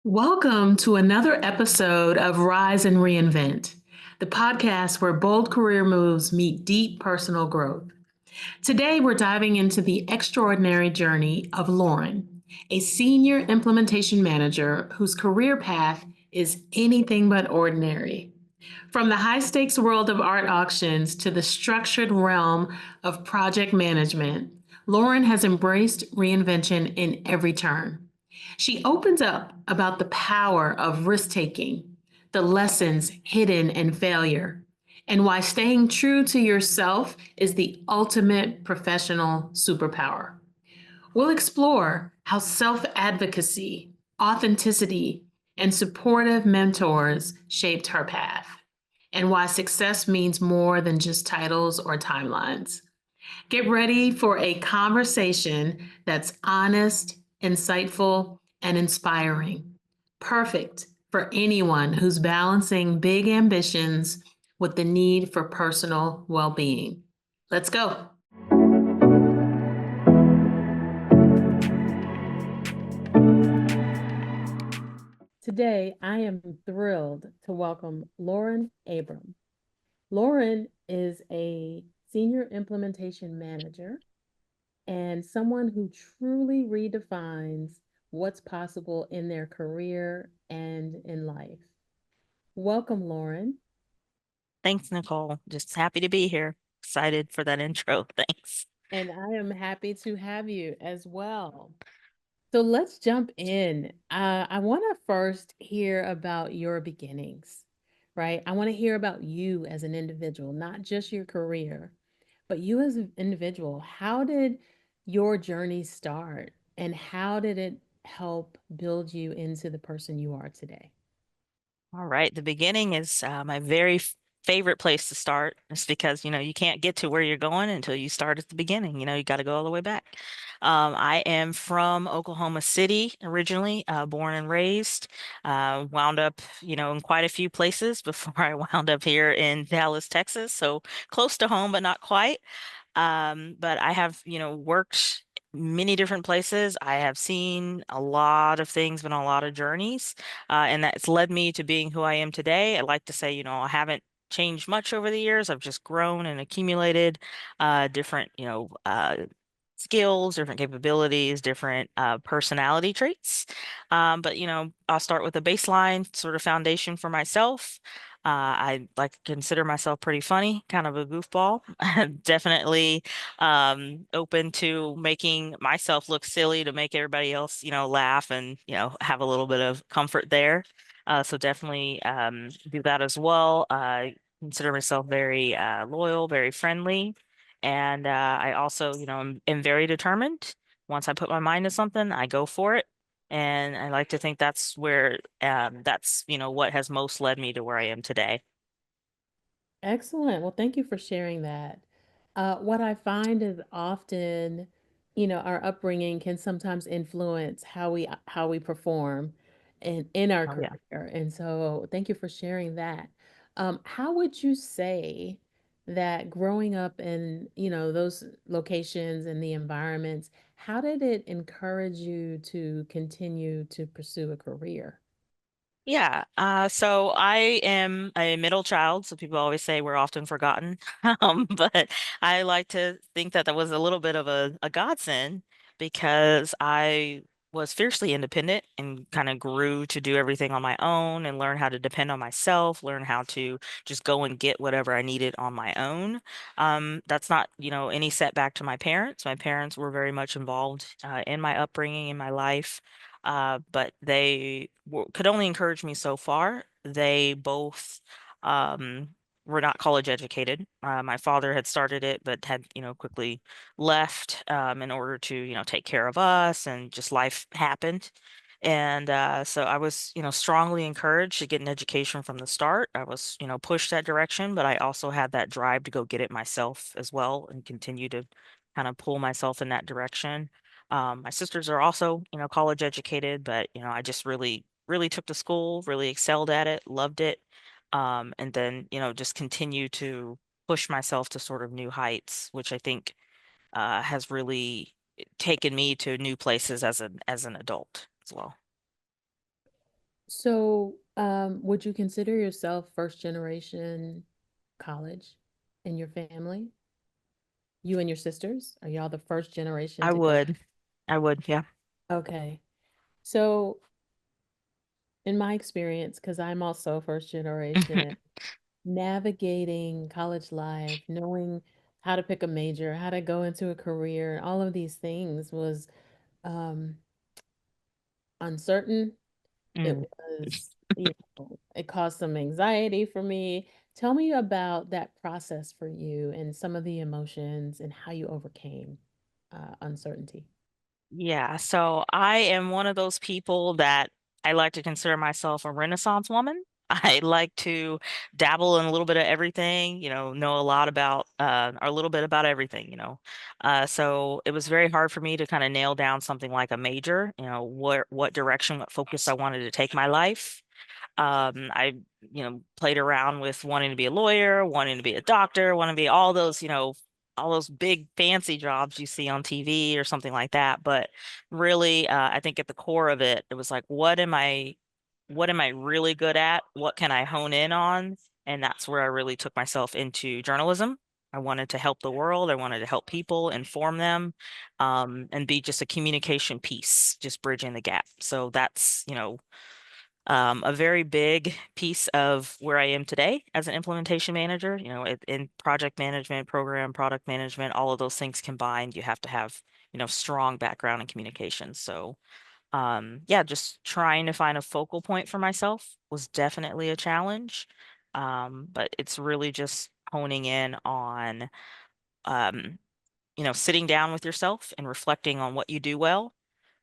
Welcome to another episode of Rise and Reinvent, the podcast where bold career moves meet deep personal growth. Today, we're diving into the extraordinary journey of Lauren, a senior implementation manager whose career path is anything but ordinary. From the high stakes world of art auctions to the structured realm of project management, Lauren has embraced reinvention in every turn. She opens up about the power of risk taking, the lessons hidden in failure, and why staying true to yourself is the ultimate professional superpower. We'll explore how self advocacy, authenticity, and supportive mentors shaped her path, and why success means more than just titles or timelines. Get ready for a conversation that's honest, insightful, and inspiring. Perfect for anyone who's balancing big ambitions with the need for personal well being. Let's go. Today, I am thrilled to welcome Lauren Abram. Lauren is a senior implementation manager and someone who truly redefines what's possible in their career and in life. Welcome, Lauren. Thanks, Nicole. Just happy to be here. Excited for that intro. Thanks. And I am happy to have you as well. So let's jump in. I want to first hear about your beginnings, right? I want to hear about you as an individual, not just your career, but you as an individual. How did your journey start and how did it help build you into the person you are today? All right. The beginning is my very favorite place to start. It's because, you can't get to where you're going until you start at the beginning. You got to go all the way back. I am from Oklahoma City originally, born and raised. Wound up, in quite a few places before I wound up here in Dallas, Texas. So close to home, but not quite. But I have, worked many different places. I have seen a lot of things, been on a lot of journeys, and that's led me to being who I am today. I like to say, I haven't changed much over the years. I've just grown and accumulated different, skills, different capabilities, different personality traits. But I'll start with a baseline sort of foundation for myself. I like to consider myself pretty funny, kind of a goofball. Definitely open to making myself look silly to make everybody else, laugh and, have a little bit of comfort there. So definitely do that as well. I consider myself very loyal, very friendly. And I also, am very determined. Once I put my mind to something, I go for it. And I like to think that's where that's, what has most led me to where I am today. Excellent. Well, thank you for sharing that. What I find is often, our upbringing can sometimes influence how we perform in our Oh yeah. career. And so, thank you for sharing that. How would you say that growing up in, those locations and the environments, how did it encourage you to continue to pursue a career? Yeah, so I am a middle child, so people always say we're often forgotten. But I like to think that that was a little bit of a godsend because I was fiercely independent and kind of grew to do everything on my own and learn how to depend on myself, learn how to just go and get whatever I needed on my own. That's not, any setback to my parents. My parents were very much involved in my upbringing, in my life. But they could only encourage me so far. They both were not college educated. My father had started it, but had, quickly left in order to, take care of us, and just life happened. And so I was, strongly encouraged to get an education from the start. I was, pushed that direction, but I also had that drive to go get it myself as well and continue to kind of pull myself in that direction. My sisters are also, college educated, but I just really, really took to school, really excelled at it, loved it, and then just continue to push myself to sort of new heights, which I think has really taken me to new places as an adult as well. So, would you consider yourself first generation college in your family? You and your sisters? Are y'all the first generation I to go? would. I would, yeah. Okay. So, in my experience, because I'm also first generation, navigating college life, knowing how to pick a major, how to go into a career, all of these things was um, uncertain. It Mm. was, it caused some anxiety for me. Tell me about that process for you and some of the emotions and how you overcame uncertainty. Yeah, so I am one of those people that I like to consider myself a Renaissance woman. I like to dabble in a little bit of everything, know a lot about, or a little bit about everything. So it was very hard for me to kind of nail down something like a major, what direction, what focus I wanted to take my life. I, played around with wanting to be a lawyer, wanting to be a doctor, wanting to be all those big fancy jobs you see on TV or something like that. But really, I think at the core of it, it was like, what am I really good at? What can I hone in on? And that's where I really took myself into journalism. I wanted to help the world. I wanted to help people, inform them, and be just a communication piece, just bridging the gap. So that's, a very big piece of where I am today as an implementation manager. In project management, program, product management, all of those things combined, you have to have, strong background in communication. So, yeah, just trying to find a focal point for myself was definitely a challenge. But it's really just honing in on, um, sitting down with yourself and reflecting on what you do well,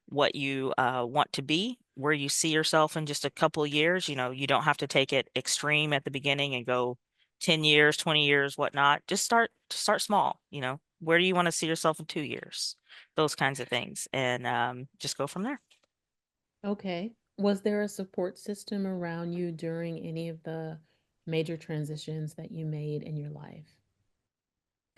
what you want to be, where you see yourself in just a couple of years. You don't have to take it extreme at the beginning and go 10 years, 20 years, whatnot. Just start small. Where do you want to see yourself in 2 years? Those kinds of things, and just go from there. Okay. Was there a support system around you during any of the major transitions that you made in your life?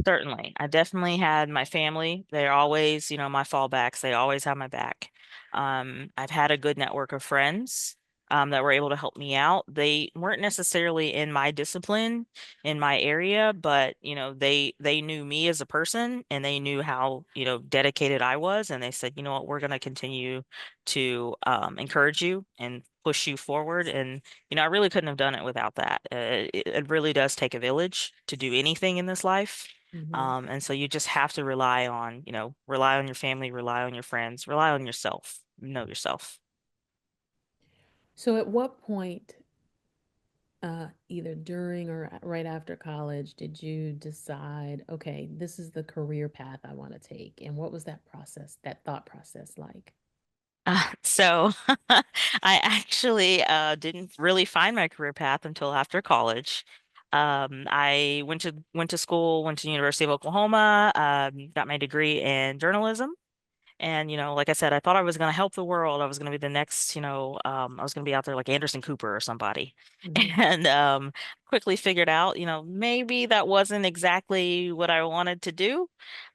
Certainly. I definitely had my family. They're always, my fallbacks. They always have my back. I've had a good network of friends that were able to help me out. They weren't necessarily in my discipline, in my area, but they knew me as a person and they knew how, dedicated I was. And they said, you know what, we're going to continue to encourage you and push you forward. And I really couldn't have done it without that. It really does take a village to do anything in this life. Hmm. And so you just have to rely on your family, rely on your friends, rely on yourself, know yourself. So, at what point, either during or right after college, did you decide, okay, this is the career path I want to take? And what was that process, that thought process like? So I actually didn't really find my career path until after college. I went to school, went to the University of Oklahoma, got my degree in journalism. And, like I said, I thought I was going to help the world. I was going to be the next, I was going to be out there like Anderson Cooper or somebody. Hmm. And quickly figured out, maybe that wasn't exactly what I wanted to do.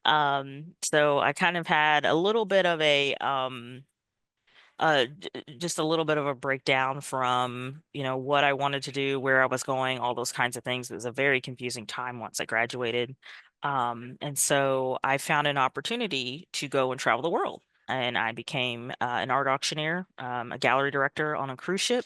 So I kind of had a little bit of just a little bit of a breakdown from, what I wanted to do, where I was going, all those kinds of things. It was a very confusing time once I graduated. And so I found an opportunity to go and travel the world. And I became an art auctioneer, a gallery director on a cruise ship.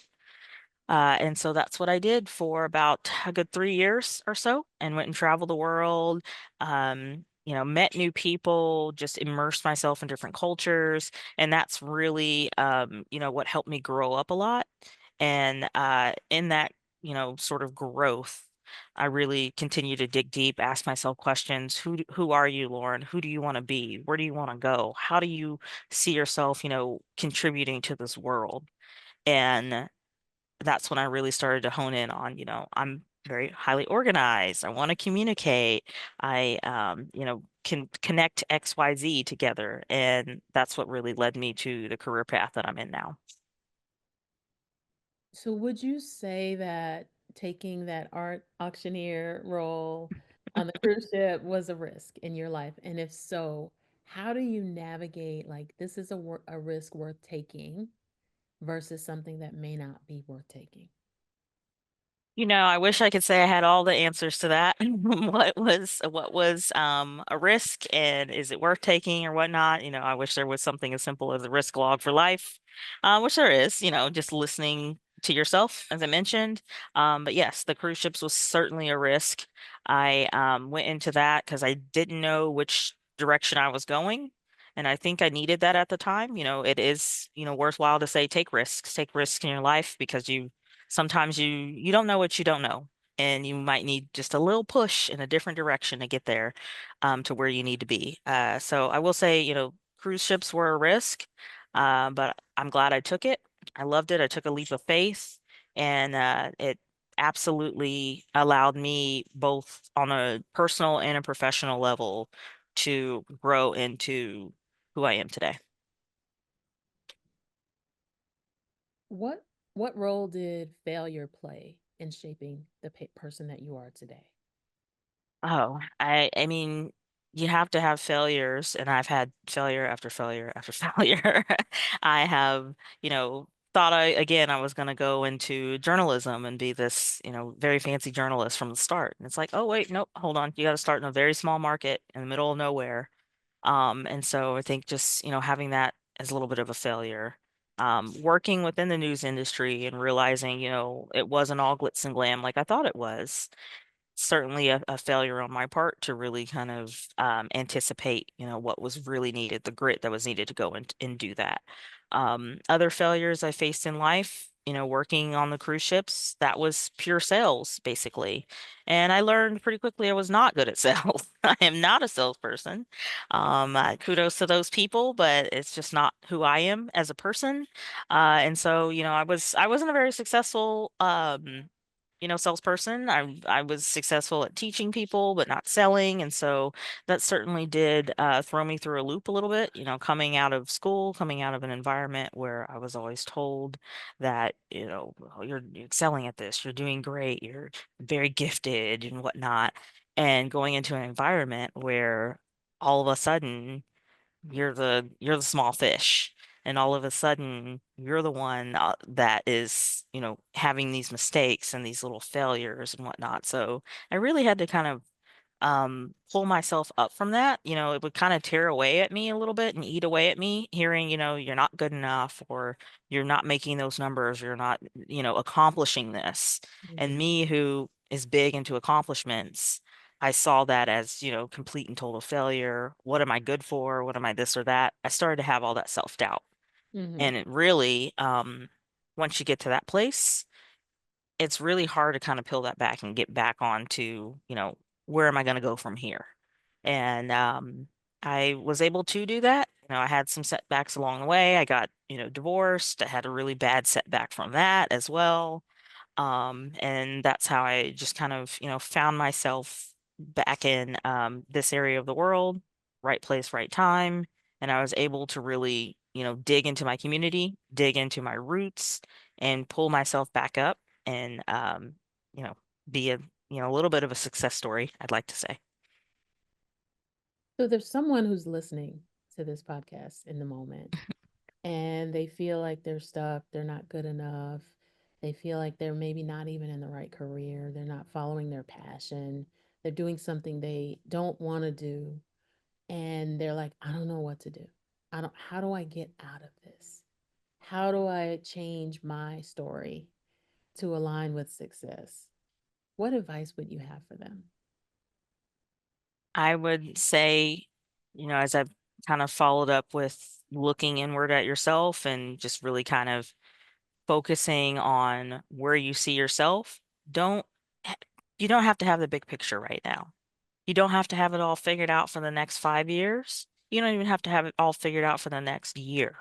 And so that's what I did for about a good 3 years or so, and went and traveled the world, met new people, just immersed myself in different cultures. And that's really, what helped me grow up a lot. And in that, sort of growth, I really continue to dig deep, ask myself questions. Who are you, Lauren? Who do you want to be? Where do you want to go? How do you see yourself, contributing to this world? And that's when I really started to hone in on, I'm very highly organized. I want to communicate. I, can connect XYZ together. And that's what really led me to the career path that I'm in now. So, would you say that taking that art auctioneer role on the cruise ship was a risk in your life? And if so, how do you navigate like this is a risk worth taking? versus something that may not be worth taking? I wish I could say I had all the answers to that. What was a risk and is it worth taking or whatnot? I wish there was something as simple as a risk log for life, which there is, just listening to yourself, as I mentioned. But yes, the cruise ships was certainly a risk. I went into that because I didn't know which direction I was going. And I think I needed that at the time. It is, worthwhile to say take risks in your life because sometimes you don't know what you don't know, and you might need just a little push in a different direction to get there, to where you need to be. So I will say, cruise ships were a risk, but I'm glad I took it. I loved it. I took a leap of faith, and it absolutely allowed me both on a personal and a professional level to grow into who I am today. What what role did failure play in shaping the person that you are today? Oh, I mean, you have to have failures, and I've had failure after failure after failure. I have, thought I was going to go into journalism and be this, very fancy journalist from the start. And it's like, oh, wait, nope, hold on. You got to start in a very small market in the middle of nowhere. And so I think just, having that as a little bit of a failure. Working within the news industry and realizing, it wasn't all glitz and glam like I thought it was, certainly a failure on my part to really kind of anticipate, what was really needed, the grit that was needed to go and do that. Other failures I faced in life, working on the cruise ships, that was pure sales, basically. And I learned pretty quickly I was not good at sales. I am not a salesperson. Kudos to those people, but it's just not who I am as a person. And so, I wasn't a very successful salesperson. I was successful at teaching people, but not selling, and so that certainly did throw me through a loop a little bit. Coming out of school, coming out of an environment where I was always told that, "Oh, you're excelling at this, you're doing great, you're very gifted and whatnot," and going into an environment where all of a sudden you're the small fish, and all of a sudden you're the one that is having these mistakes and these little failures and whatnot. So I really had to kind of pull myself up from that. It would kind of tear away at me a little bit and eat away at me, hearing, you're not good enough, or you're not making those numbers, or you're not, accomplishing this. And Mhm. me, who is big into accomplishments, I saw that as, complete and total failure. What am I good for? What am I this or that? I started to have all that self-doubt. Mhm. And it really, once you get to that place, it's really hard to kind of peel that back and get back onto, where am I going to go from here? And I was able to do that. I had some setbacks along the way. I got, divorced. I had a really bad setback from that as well. And that's how I just kind of, found myself back in this area of the world, right place, right time. And I was able to really, dig into my community, dig into my roots, and pull myself back up and, you know, be a little bit of a success story, I'd like to say. So there's someone who's listening to this podcast in the moment and they feel like they're stuck, they're not good enough. They feel like they're maybe not even in the right career, they're not following their passion, they're doing something they don't want to do, and they're like, I don't know what to do. I don't How do I get out of this? How do I change my story to align with success? What advice would you have for them? I would say, as I've kind of followed up with looking inward at yourself and just really kind of focusing on where you see yourself, don't ha- you don't have to have the big picture right now. You don't have to have it all figured out for the next 5 years. You don't even have to have it all figured out for the next year.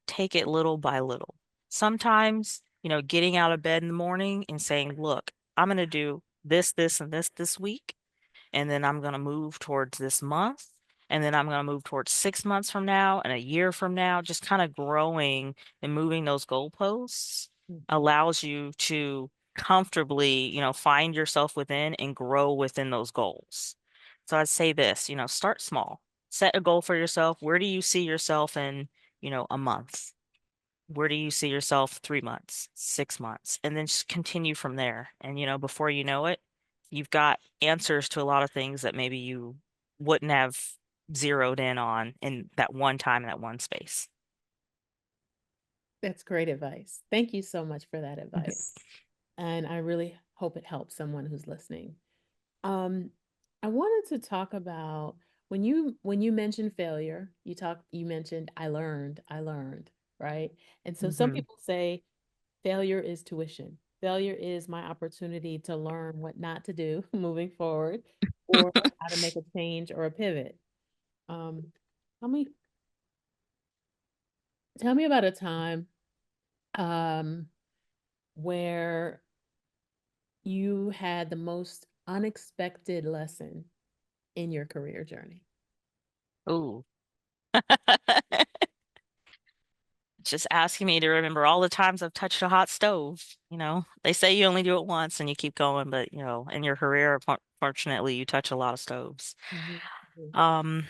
Take it little by little. Sometimes, getting out of bed in the morning and saying, look, I'm going to do this, this, and this week, and then I'm going to move towards this month, and then I'm going to move towards 6 months from now and a year from now. Just kind of growing and moving those goalposts Mhm. allows you to comfortably, find yourself within and grow within those goals. So I'd say this, start small. Set a goal for yourself. Where do you see yourself in, a month? where do you see yourself 3 months, 6 months, and then just continue from there. And, before you know it, you've got answers to a lot of things that maybe you wouldn't have zeroed in on in that one time, in that one space. That's great advice. Thank you so much for that advice. And I really hope it helps someone who's listening. Um, I wanted to talk about when you mentioned failure, you mentioned I learned, right? And so some Hmm. people say failure is tuition. Failure is my opportunity to learn what not to do moving forward or how to make a change or a pivot. Um, tell me tell me about a time um where you had the most unexpected lesson in your career journey. Ooh. Just asking me to remember all the times I've touched a hot stove. They say you only do it once and you keep going, but in your career, fortunately, you touch a lot of stoves. Mhm, mhm, Um,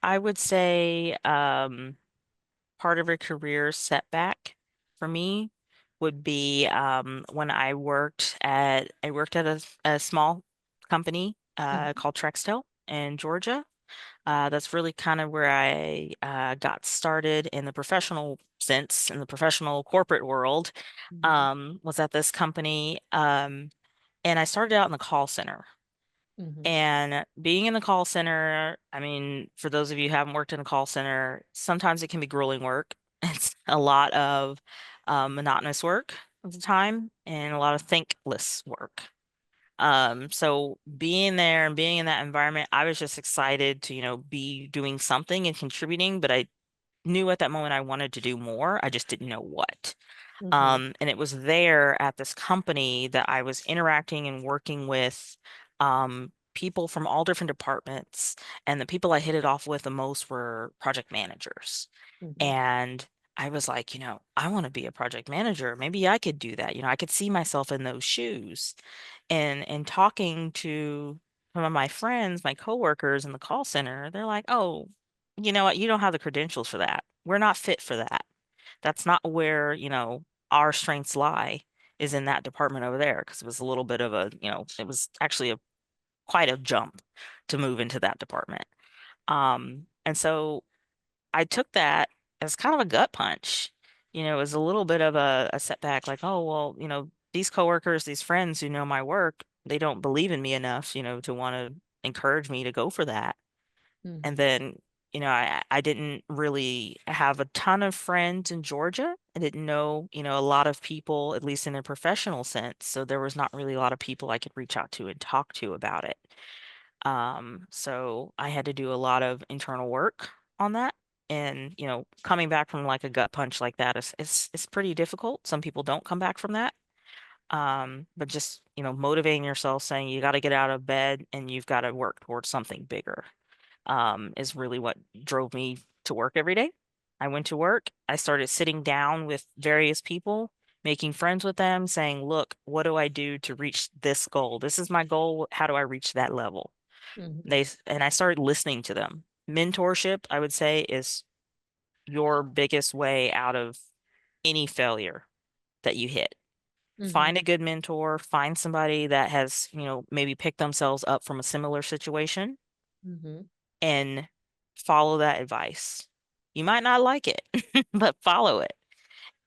I would say part of a career setback for me would be when I worked at a small company mhm, called Trextel in Georgia. That's really kind of where I got started in the professional sense, in the professional corporate world, mhm, was at this company. And I started out in the call center. mhm, And being in the call center, I mean, for those of you who haven't worked in a call center, sometimes it can be grueling work. It's a lot of monotonous work at the time and a lot of thankless work. So being there and being in that environment, I was just excited to, be doing something and contributing, but I knew at that moment I wanted to do more. I just didn't know what. mhm, And it was there at this company that I was interacting and working with people from all different departments. And the people I hit it off with the most were project managers. mhm, And I was like, I want to be a project manager. Maybe I could do that. I could see myself in those shoes. And talking to some of my friends, my coworkers in the call center, they're like, "Oh, you know what? You don't have the credentials for that. We're not fit for that. That's not where, our strengths lie, is in that department over there." Because it was a little bit of it was actually a quite a jump to move into that department. And so I took that as kind of a gut punch. It was a little bit of a setback, like, oh, well, these coworkers, these friends who know my work, they don't believe in me enough, to want to encourage me to go for that. And mhm, then, I didn't really have a ton of friends in Georgia. I didn't know, a lot of people, at least in a professional sense. So there was not really a lot of people I could reach out to and talk to about it. So I had to do a lot of internal work on that. And, coming back from like a gut punch like that is pretty difficult. Some people don't come back from that. But just, motivating yourself, saying you got to get out of bed and you've got to work towards something bigger, is really what drove me to work every day. I went to work. I started sitting down with various people, making friends with them, saying, look, what do I do to reach this goal? This is my goal. How do I reach that level? mhm, And I started listening to them. Mentorship, I would say, is your biggest way out of any failure that you hit. mhm, Find a good mentor, find somebody that has, maybe picked themselves up from a similar situation mhm. and follow that advice. You might not like it, but follow it.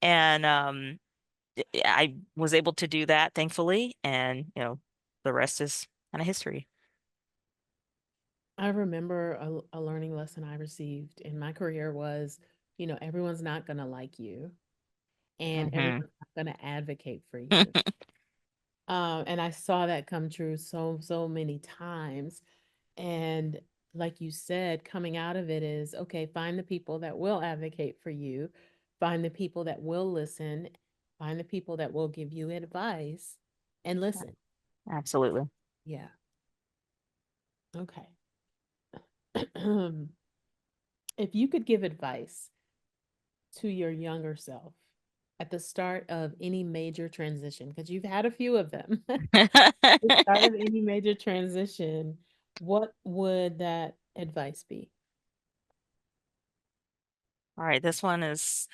And I was able to do that, thankfully, and the rest is kind of history. I remember a learning lesson I received in my career was, everyone's not going to like you and Hmm. everyone's not going to advocate for you. And I saw that come true so many times. And like you said, coming out of it is okay, find the people that will advocate for you, find the people that will listen, find the people that will give you advice and listen. Absolutely. Yeah. Okay. If you could give advice to your younger self at the start of any major transition, because you've had a few of them, the start of any major transition, what would that advice be? All right, this one is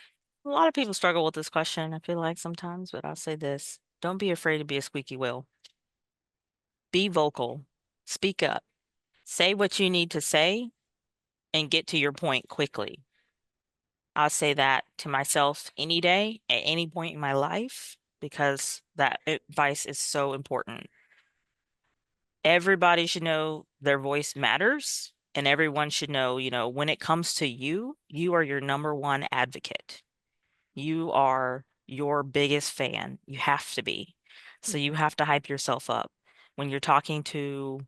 A lot of people struggle with this question, I feel like sometimes, but I'll say this. Don't be afraid to be a squeaky wheel. Be vocal. Speak up. Say what you need to say and get to your point quickly. I'll say that to myself any day, at any point in my life, because that advice is so important. Everybody should know their voice matters, and everyone should know, when it comes to you, you are your number one advocate. You are your biggest fan. You have to be. So you Mhm. have to hype yourself up when you're talking to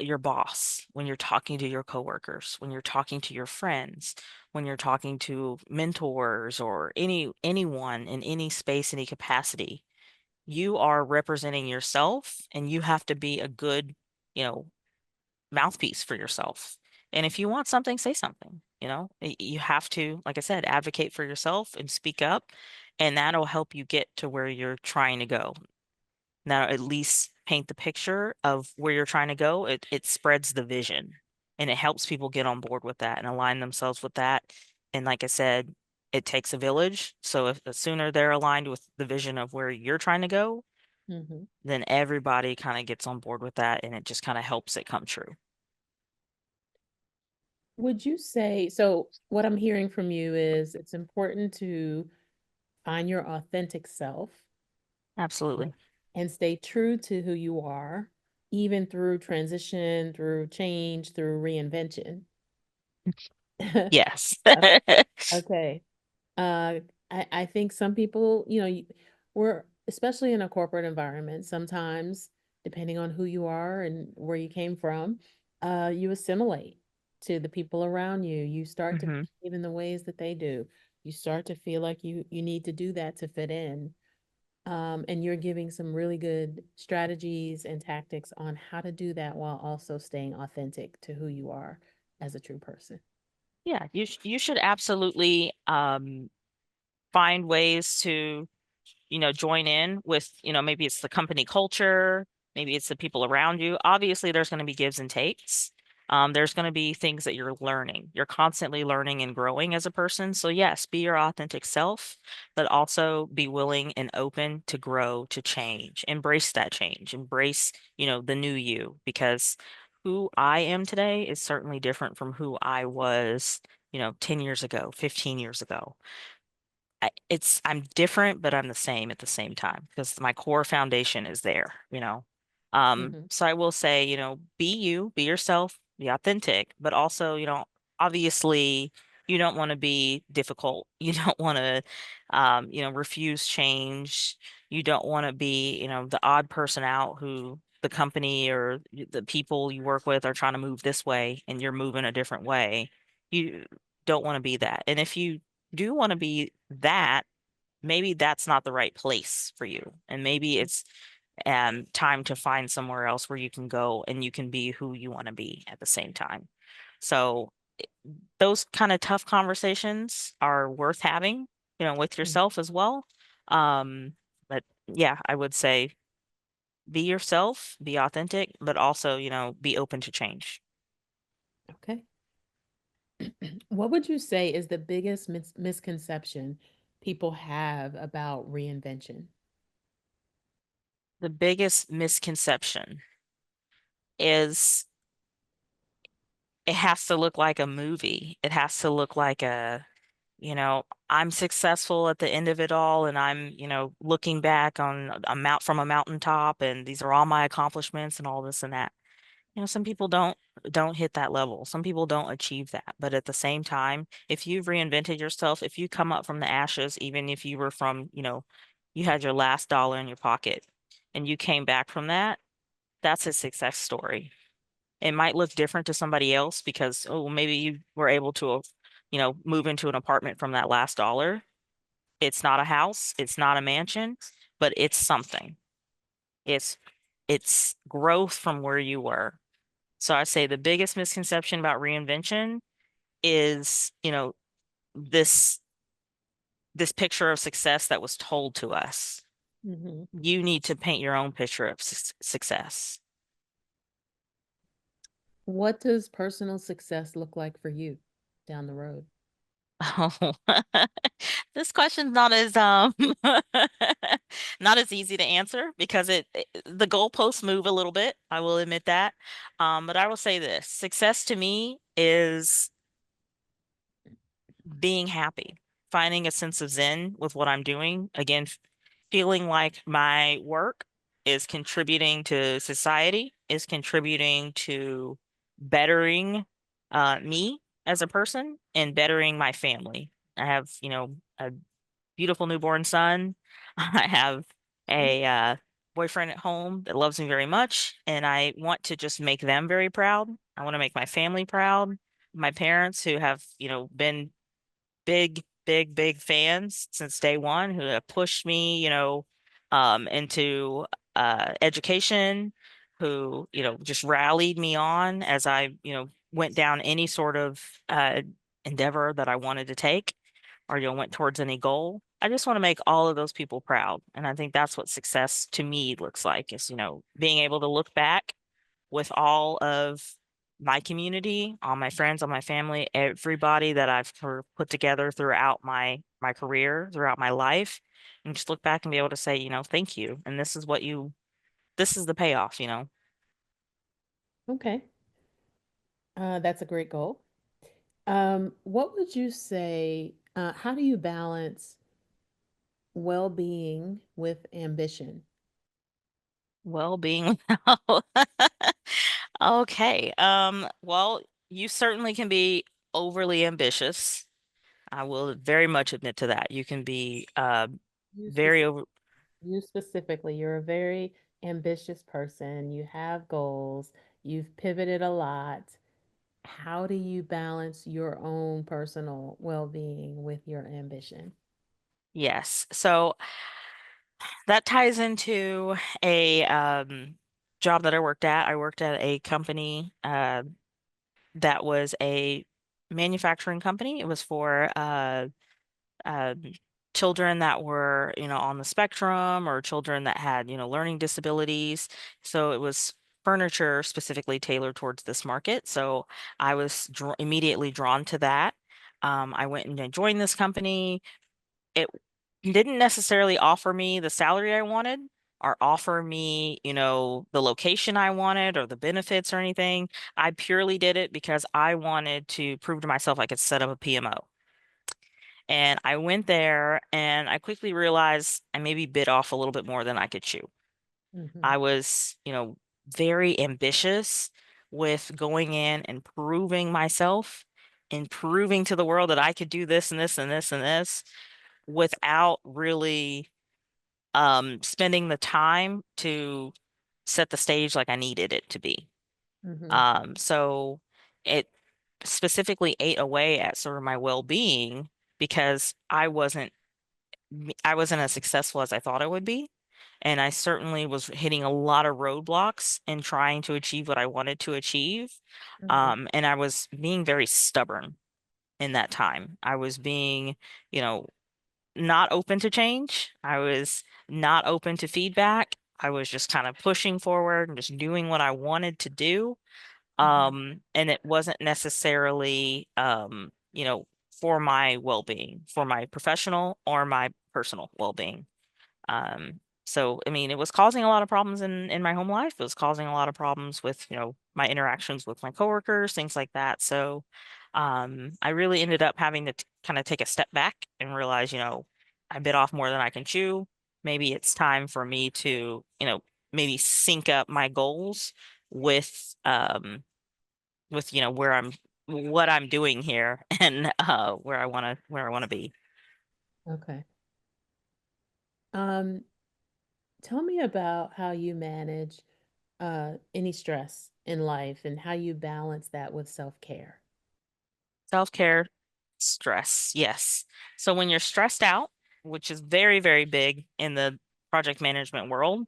your boss, when you're talking to your coworkers, when you're talking to your friends, when you're talking to mentors or anyone in any space, any capacity. You are representing yourself and you have to be a good, you know, mouthpiece for yourself. And if you want something, say something, You have to, like I said, advocate for yourself and speak up, and that'll help you get to where you're trying to go. That'll at least paint the picture of where you're trying to go. It spreads the vision and it helps people get on board with that and align themselves with that. And like I said, it takes a village. So if the sooner they're aligned with the vision of where you're trying to go, Mhm. then everybody kind of gets on board with that and it just kind of helps it come true. Would you say, so what I'm hearing from you is it's important to find your authentic self Absolutely. and stay true to who you are, even through transition, through change, through reinvention. Yes. Okay. Uh, I think some people, we're especially in a corporate environment, sometimes, depending on who you are and where you came from, you assimilate to the people around you. You start to hmm behave in the ways that they do. You start to feel like you need to do that to fit in. And you're giving some really good strategies and tactics on how to do that while also staying authentic to who you are as a true person. Yeah, you should absolutely find ways to join in with, maybe it's the company culture, maybe it's the people around you. Obviously, there's going to be gives and takes. There's going to be things that you're learning. You're constantly learning and growing as a person. So yes, be your authentic self, but also be willing and open to grow, to change. Embrace that change. Embrace, the new you, because who I am today is certainly different from who I was, 10 years ago, 15 years ago. I'm different, but I'm the same at the same time because my core foundation is there. Hmm. So I will say, be you, be yourself, be authentic, but also, obviously you don't want to be difficult. You don't want to, refuse change. You don't want to be, the odd person out who the company or the people you work with are trying to move this way and you're moving a different way. You don't want to be that. And if you do want to be that, maybe that's not the right place for you. And maybe it's time to find somewhere else where you can go and you can be who you want to be at the same time. So those kind of tough conversations are worth having, with yourself as well. Um, but yeah, I would say be yourself, be authentic, but also, be open to change. Okay. What would you say is the biggest misconception people have about reinvention? The biggest misconception is it has to look like a movie. It has to look like I'm successful at the end of it all and I'm, looking back on a mount from a mountaintop and these are all my accomplishments and all this and that. Some people don't hit that level. Some people don't achieve that. But at the same time, if you've reinvented yourself, if you come up from the ashes, even if you were from, you had your last dollar in your pocket and you came back from that, that's a success story. It might look different to somebody else because, oh, maybe you were able to, move into an apartment from that last dollar. It's not a house, it's not a mansion, but it's something. It's it's growth from where you were. So I say the biggest misconception about reinvention is, this this picture of success that was told to us. Hmm. You need to paint your own picture of success. What does personal success look like for you down the road? Oh, this question's not as not as easy to answer because the goalposts move a little bit. I will admit that. But I will say this, success to me is being happy, finding a sense of zen with what I'm doing. Again, feeling like my work is contributing to society, is contributing to bettering me as a person and bettering my family. I have, a beautiful newborn son. I have a boyfriend at home that loves me very much, and I want to just make them very proud. I want to make my family proud. My parents, who have, been big, big, big fans since day one, who have pushed me, into education, who, just rallied me on as I, went down any sort of endeavor that I wanted to take or, went towards any goal. I just want to make all of those people proud. And I think that's what success to me looks like is, being able to look back with all of my community, all my friends, all my family, everybody that I've sort of put together throughout my career, throughout my life, and just look back and be able to say, thank you. And this is the payoff. Okay. That's a great goal. What would you say? How do you balance well-being with ambition? Well-being. Okay. Well, you certainly can be overly ambitious. I will very much admit to that. You can be You very specific, over. you specifically, you're a very ambitious person. You have goals. You've pivoted a lot. How do you balance your own personal well-being with your ambition? Yes. So that ties into a job that I worked at. I worked at a company that was a manufacturing company. It was for uh, children that were, on the spectrum or children that had, learning disabilities. So it was furniture specifically tailored towards this market. So I was immediately drawn to that. I went and I joined this company. It didn't necessarily offer me the salary I wanted or offer me, the location I wanted or the benefits or anything. I purely did it because I wanted to prove to myself I could set up a PMO. And I went there and I quickly realized I maybe bit off a little bit more than I could chew. Mm-hmm. I was, very ambitious with going in and proving myself and proving to the world that I could do this and this and this and this without really spending the time to set the stage like I needed it to be. Mm-hmm. So it specifically ate away at sort of my well-being because I wasn't as successful as I thought I would be. And I certainly was hitting a lot of roadblocks in trying to achieve what I wanted to achieve. Mm-hmm. And I was being very stubborn in that time. I was being, you know, not open to change. I was not open to feedback. I was just kind of pushing forward and just doing what I wanted to do. Mm-hmm. And it wasn't necessarily, for my well-being, for my professional or my personal well-being. So I mean, it was causing a lot of problems in my home life. It was causing a lot of problems with, my interactions with my coworkers, things like that. So, I really ended up having to kind of take a step back and realize, I bit off more than I can chew. Maybe it's time for me to, maybe sync up my goals with, where what I'm doing here and where I want to be. Okay. Um, Tell me about how you manage any stress in life and how you balance that with self-care. Self-care, stress. Yes. So when you're stressed out, which is very, very big in the project management world,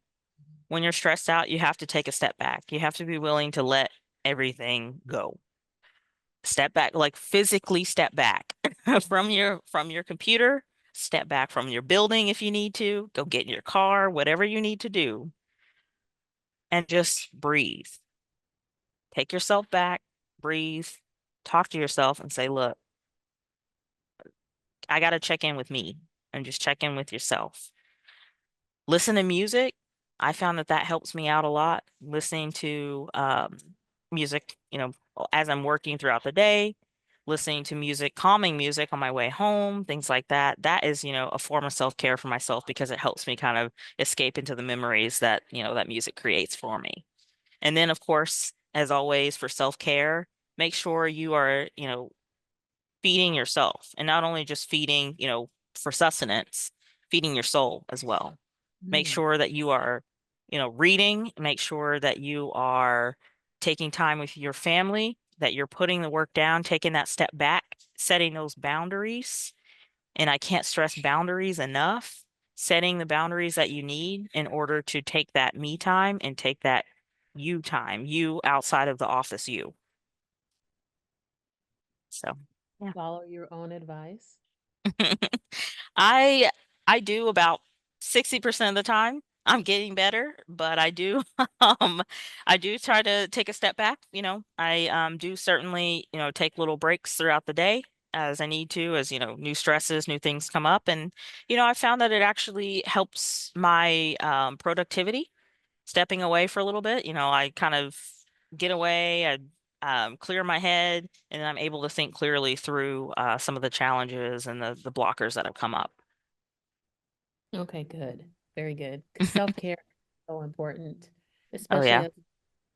when you're stressed out, you have to take a step back. You have to be willing to let everything go. Step back, like physically step back from your computer, step back from your building if you need to, go get in your car, whatever you need to do, and just breathe. Take yourself back, breathe, talk to yourself and say, look, I got to check in with me and just check in with yourself. Listen to music. I found that that helps me out a lot. Listening to music, as I'm working throughout the day, listening to music, calming music on my way home, things like that. That is, a form of self-care for myself because it helps me kind of escape into the memories that, that music creates for me. And then, of course, as always, for self-care, make sure you are, feeding yourself and not only just feeding, for sustenance, feeding your soul as well. Make Mm. sure that you are, reading, make sure that you are taking time with your family, that you're putting the work down, taking that step back, setting those boundaries. And I can't stress boundaries enough. Setting the boundaries that you need in order to take that me time and take that you time, you outside of the office, you. So, yeah. Follow your own advice. I I do about 60% of the time. I'm getting better, but I do um I do try to take a step back, I do certainly, take little breaks throughout the day as I need to, as new stresses, new things come up. And I found that it actually helps my productivity. Stepping away for a little bit, I kind of get away, I clear my head, and then I'm able to think clearly through some of the challenges and the blockers that have come up. Okay, good. Very good. Because self-care is so important, Oh especially yeah. as,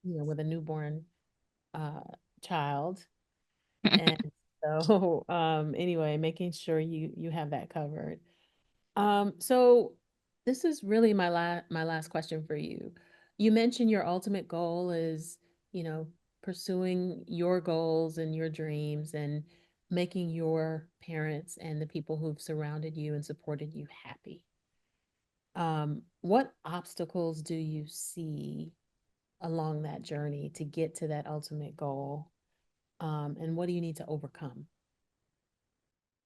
with a newborn uh child. And so anyway, making sure you have that covered. So this is really my last question for you. You mentioned your ultimate goal is, you know, pursuing your goals and your dreams and making your parents and the people who've surrounded you and supported you happy. What obstacles do you see along that journey to get to that ultimate goal? And what do you need to overcome?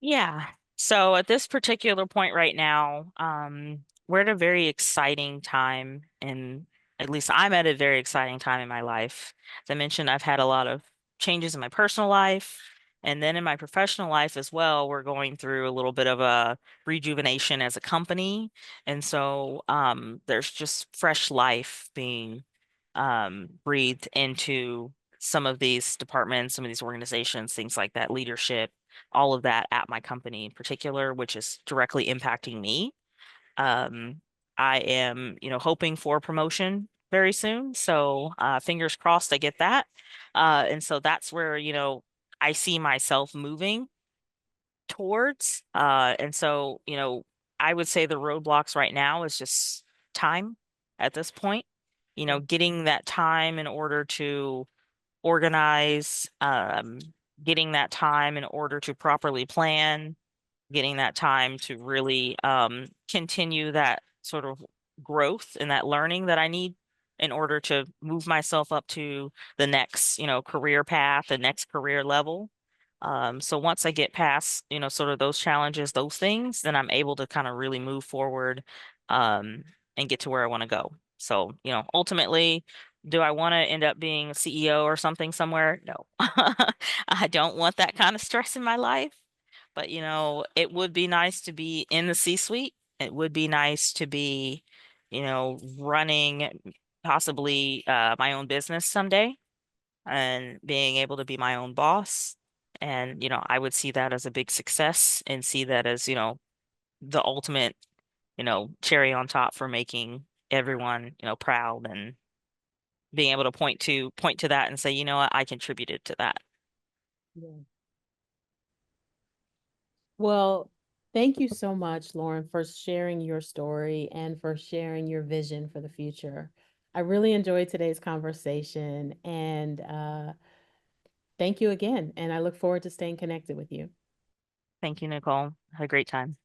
Yeah. So at this particular point right now, we're at a very exciting time, and at least I'm at a very exciting time in my life. As I mentioned, I've had a lot of changes in my personal life, and then in my professional life as well, we're going through a little bit of a rejuvenation as a company. And so there's just fresh life being breathed into some of these departments, some of these organizations, things like that, leadership, all of that at my company in particular, which is directly impacting me. Um, I am, hoping for promotion very soon. So fingers crossed I get that. And so that's where, I see myself moving towards. And so, I would say the roadblocks right now is just time at this point, Mm. getting that time in order to organize, getting that time in order to properly plan, getting that time to really continue that sort of growth and that learning that I need in order to move myself up to the next, career path, the next career level. So once I get past, sort of those challenges, those things, then I'm able to kind of really move forward um, and get to where I want to go. So, ultimately, do I want to end up being a CEO or something somewhere? No. I don't want that kind of stress in my life. But, it would be nice to be in the C-suite. It would be nice to be, running possibly my own business someday and being able to be my own boss. And, I would see that as a big success and see that as, the ultimate, cherry on top for making everyone, proud and being able to point to that and say, you know what, I contributed to that. Yeah. Well, thank you so much, Lauren, for sharing your story and for sharing your vision for the future. I really enjoyed today's conversation and thank you again. And I look forward to staying connected with you. Thank you, Nicole. Had a great time.